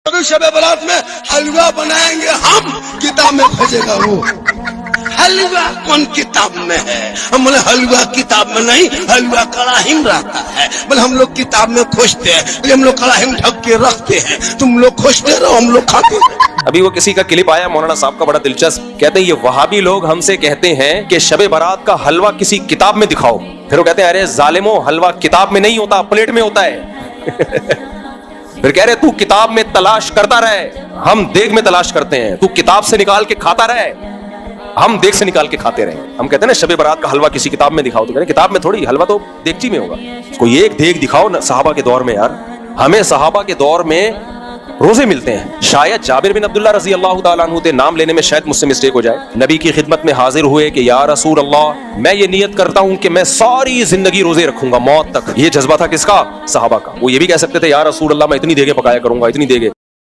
शब बरात में हलवा बनाएंगे हम, किताब में भेजेगा वो। हलवा कौन किताब में है? हम बोले हलवा किताब में नहीं, हलवा कड़ाही में रहता है। बोले हम लोग किताब में खोजते हैं, हम लोग कड़ाही में ढक के रखते हैं, तुम लोग खोजते रहो, हम लोग खाते हैं। अभी वो किसी का क्लिप आया मौलाना साहब का, बड़ा दिलचस्प। कहते हैं ये वहाबी लोग हमसे कहते हैं कि शब बारात का हलवा किसी किताब में दिखाओ। फिर वो कहते हैं अरे जालिमो, हलवा किताब में नहीं होता, प्लेट में होता है। फिर कह रहे तू किताब में तलाश करता रहे, हम देग में तलाश करते हैं। तू किताब से निकाल के खाता रहे, हम देग से निकाल के खाते रहे। हम कहते हैं ना शब बारात का हलवा किसी किताब में दिखाओ, तो कह रहे किताब में थोड़ी, हलवा तो देगची में होगा। कोई एक देग दिखाओ ना सहाबा के दौर में यार। हमें सहाबा के दौर में रोजे मिलते हैं। शायद जाबिर बिन अब्दुल्लाह रजी अल्लाह तआला अन्हु के नाम लेने में शायद मुझसे मिस्टेक हो जाए। नबी की खिदमत में हाजिर हुए कि या रसूल अल्लाह, मैं ये नियत करता हूं कि मैं सारी जिंदगी रोजे रखूंगा मौत तक। ये जज्बा था किसका? सहाबा का। वो ये भी कह सकते थे या रसूल अल्लाह मैं इतनी देगे पकाया करूंगा, इतनी देगे।